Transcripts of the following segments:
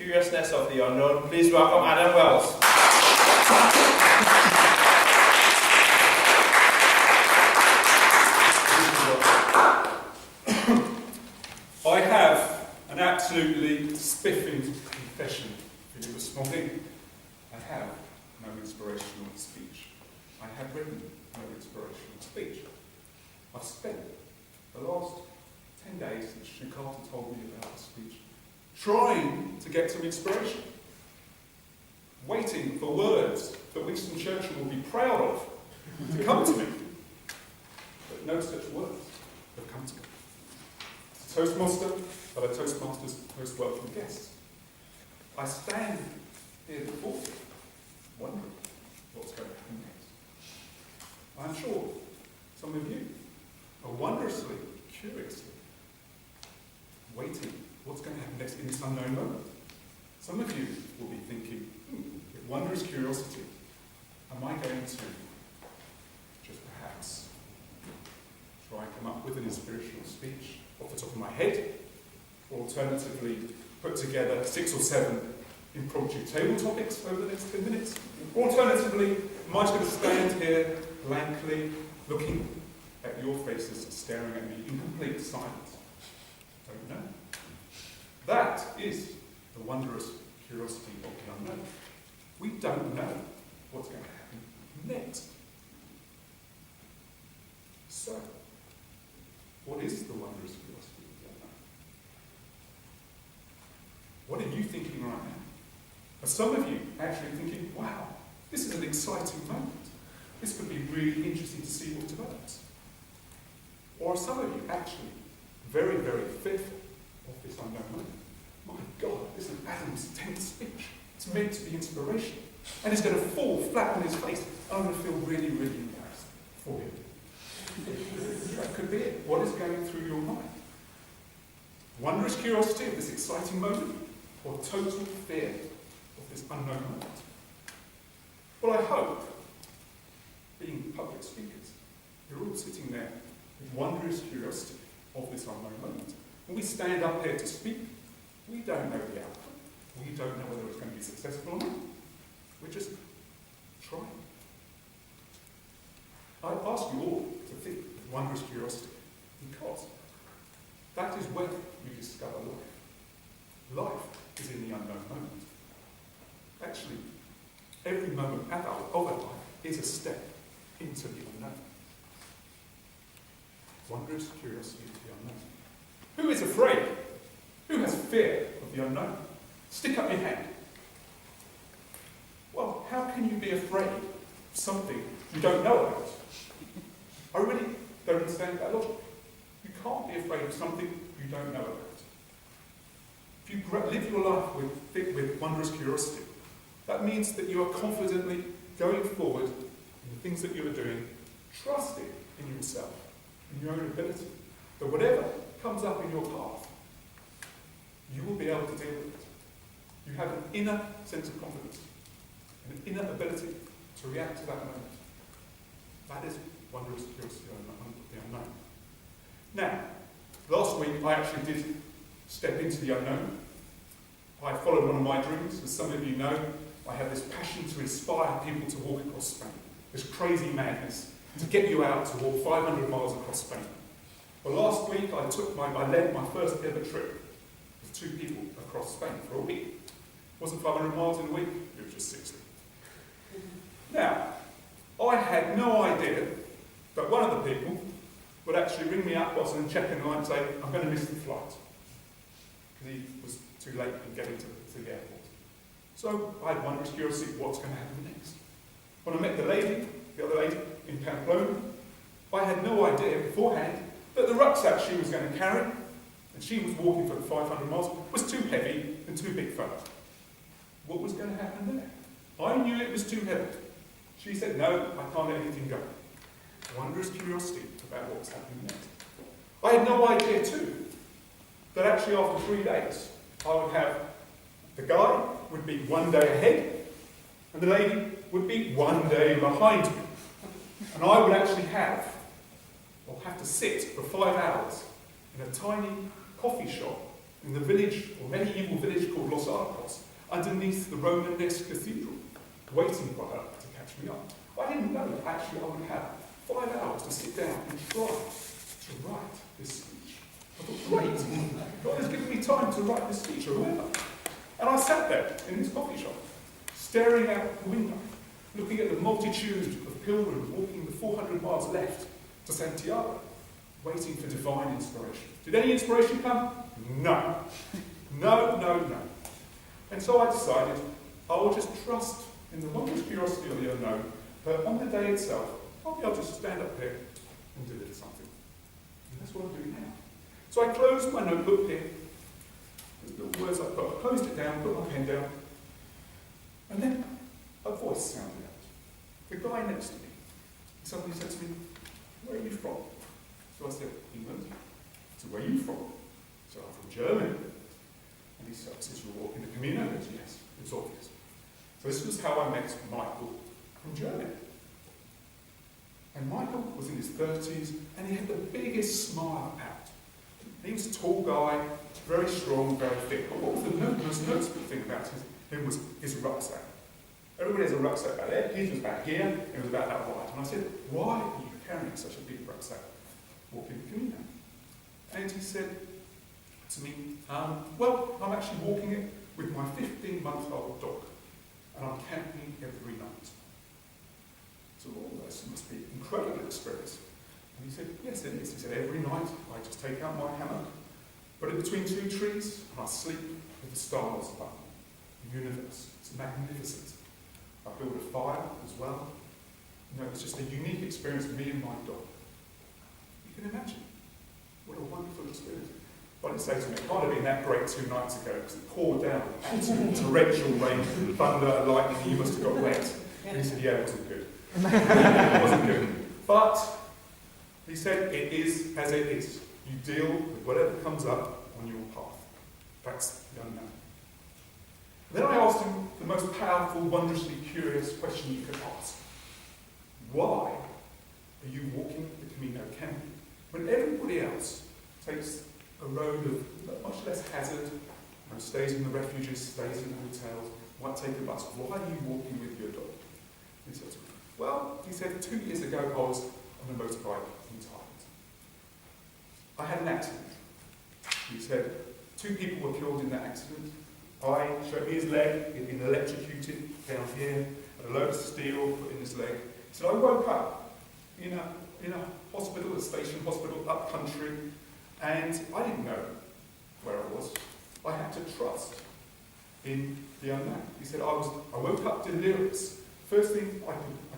curiousness of the unknown, please welcome Adam Wells. I have an absolutely spiffing confession for you this morning. I have no inspirational speech. I have written no inspirational speech. I've spent the last 10 days since Shukata told me about the speech trying to get some inspiration, waiting for words that Winston Churchill will be proud of to come to me. But no such words have come to me. As a Toastmaster, but a Toastmasters most welcome guests. I stand here before you, wondering what's going to happen next. I'm sure some of you are wondrously, curiously waiting what's going to happen next in this unknown moment. Some of you will be thinking, with wondrous curiosity, am I going to just perhaps try and come up with an inspirational speech off the top of my head, or alternatively put together 6 or 7 impromptu table topics over the next 10 minutes? Or alternatively, am I just going to stand here blankly looking at your faces, staring at me in complete silence? Don't know. That is the wondrous curiosity of the unknown. We don't know what's going to happen next. So, what is the wondrous curiosity of the unknown? What are you thinking right now? Are some of you actually thinking, wow, this is an exciting moment. This could be really interesting to see what develops? Or are some of you actually very, very fearful of this unknown moment? My God, this is Adam's 10th speech. It's meant to be inspiration. And it's going to fall flat on his face. I'm going to feel really, really embarrassed for him. That could be it. What is going through your mind? Wondrous curiosity of this exciting moment, or total fear of this unknown moment? Well, I hope, being public speakers, you're all sitting there with wondrous curiosity of this unknown moment. When we stand up here to speak, we don't know the outcome. We don't know whether it's going to be successful or not. We're just trying. I ask you all to think with wondrous curiosity, because that is when you discover life. Life is in the unknown moment. Actually, every moment of our life is a step into the unknown. Wondrous curiosity of the unknown. Who is afraid? Who has fear of the unknown? Stick up your hand. Well, how can you be afraid of something you don't know about? I really don't understand that logic. You can't be afraid of something you don't know about. If you live your life with wondrous curiosity, that means that you are confidently going forward in the things that you are doing, trusting in yourself, in your own ability, that whatever comes up in your path, you will be able to deal with it. You have an inner sense of confidence, an inner ability to react to that moment. That is wondrous curiosity of the unknown. Now, last week I actually did step into the unknown. I followed one of my dreams. As some of you know, I have this passion to inspire people to walk across Spain. This crazy madness to get you out to walk 500 miles across Spain. Well, last week I led my first ever trip with 2 people across Spain for a week. It wasn't 500 miles in a week, it was just 60. Now, I had no idea that one of the people would actually ring me up whilst I'm checking line and say, I'm going to miss the flight. Because he was too late in getting to the airport. So I had wondrous curiosity, what's going to happen next? When I met the other lady in Pamplona, I had no idea beforehand that the rucksack she was going to carry, and she was walking for the 500 miles, was too heavy and too big for her. What was going to happen there? I knew it was too heavy. She said, no, I can't let anything go. Wondrous curiosity about what was happening next. I had no idea too, that actually after 3 days, I would have, the guy would be 1 day ahead, and the lady would be 1 day behind me. And I would actually have to sit for 5 hours in a tiny coffee shop in the village, or medieval village called Los Arcos, underneath the Romanesque cathedral, waiting for her to catch me up. I didn't know that actually I would have 5 hours to sit down and try to write this speech. I thought, great, God has given me time to write this speech or whatever. And I sat there in this coffee shop, staring out the window, looking at the multitude of pilgrims walking the 400 miles left to Santiago, waiting for divine inspiration. Did any inspiration come? No. No. And so I decided I will just trust in the wondrous curiosity of the unknown, but on the day itself, I'll just stand up here and deliver something. And that's what I'm doing now. So I closed my notebook here. There's little words I put. I closed it down, put my pen down, and then a voice sounded out. The guy next to me, he suddenly said to me, "Where are you from?" So I said, "England." He said, "Where are you from?" So I'm from Germany. And he said, "You're walking the Camino?" I said, "Yes, it's obvious." So this was how I met Michael from Germany. And Michael was in his 30s, and he had the biggest smile out. He was a tall guy, very strong, very fit. But what was the most noticeable thing about him was his rucksack. Everybody has a rucksack back there. His was back here, and it was about that wide. And I said, "Why are you carrying such a big rucksack walking the Camino?" And he said to me, "Well, I'm actually walking it with my 15-month-old dog, and I'm camping every night." So all this must be an incredible experience. And he said, "Yes, it is." He said, "Every night I just take out my hammock, put it between 2 trees, and I sleep with the stars above me. The universe. It's magnificent. I build a fire as well. You know, it's just a unique experience for me and my dog." You can imagine. What a wonderful experience. But it says to me, it can't have been that great 2 nights ago, because it poured down absolute torrential rain, thunder and lightning, and you must have got wet. And he said, "Yeah, it wasn't good." It wasn't good. But he said, "It is as it is. You deal with whatever comes up on your path." That's the unknown. Then I asked him the most powerful, wondrously curious question you could ask. Why are you walking the Camino camping when everybody else takes a road of much less hazard, stays in the refuges, stays in the hotels, might take a bus? Why are you walking with your dog? He said, "Well," he said, 2 years ago I was on a motorbike in Thailand. I had an accident." He said, 2 people were killed in that accident. I showed me his leg, he'd been electrocuted down here, had a load of steel put in his leg. He said, "I woke up in a hospital, a station hospital up country, and I didn't know where I was. I had to trust in the unknown." He said, I woke up delirious. First thing I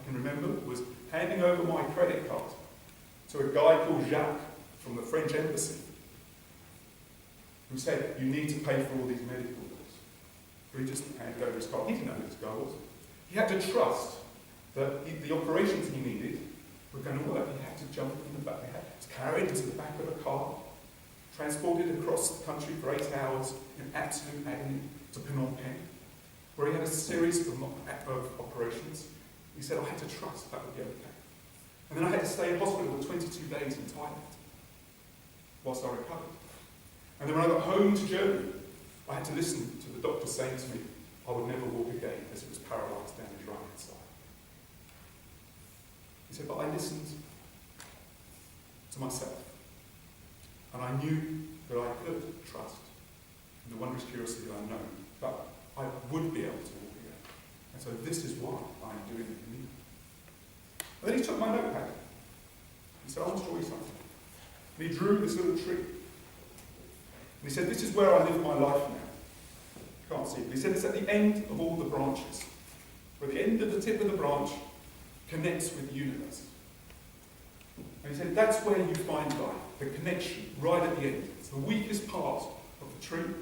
can remember was handing over my credit card to a guy called Jacques from the French embassy, who said, "You need to pay for all these medical bills." But he just handed over his card. He didn't know who this guy was. He had to trust that the operations he needed were going to work. He had to jump in the back. He had to carry it into the back of a car, transported across the country for 8 hours in absolute agony to Phnom Penh, where he had a series of operations. He said, "I had to trust that would be okay." And then I had to stay in hospital for 22 days in Thailand whilst I recovered. And then when I got home to Germany, I had to listen to the doctor saying to me I would never walk again as it was paralysed down his right side. He said, "But I listened to myself, and I knew that I could trust in the wondrous curiosity that I know, but I would be able to walk again. And so this is why I'm doing it for me." And then he took my notepad. He said, "I want to draw you something." And he drew this little tree. And he said, "This is where I live my life now." You can't see it. But he said, "It's at the end of all the branches, where the end of the tip of the branch connects with the universe." And he said, "That's where you find life, the connection, right at the end. It's the weakest part of the tree.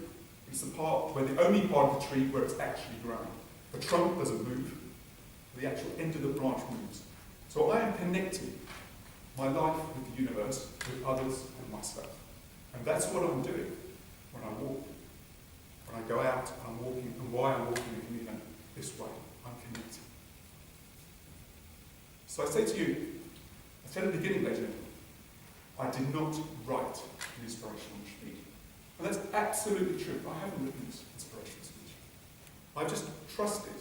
It's the part where the only part of the tree where it's actually growing. The trunk doesn't move. The actual end of the branch moves. So I am connecting my life with the universe, with others and myself. And that's what I'm doing when I walk. When I go out and I'm walking, and why I'm walking the Camino this way. I'm connecting." So I say to you, I said at the beginning, ladies and gentlemen, I did not write an inspirational speech. And that's absolutely true. I haven't written this inspirational speech. I've just trusted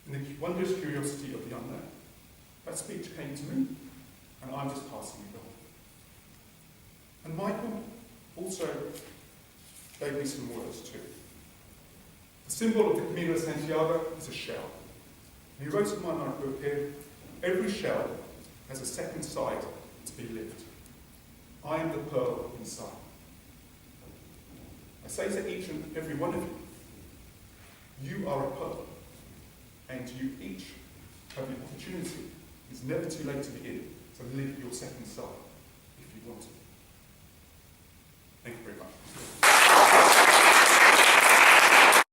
in the wondrous curiosity of the unknown. That speech came to me, and I'm just passing it on. And Michael also gave me some words too. The symbol of the Camino de Santiago is a shell. And he wrote in my notebook here, every shell has a second side to be lived. I am the pearl inside. I say to each and every one of you, you are a pearl, and you each have the opportunity. It's never too late to begin, to live your second side if you want to. Thank you very much.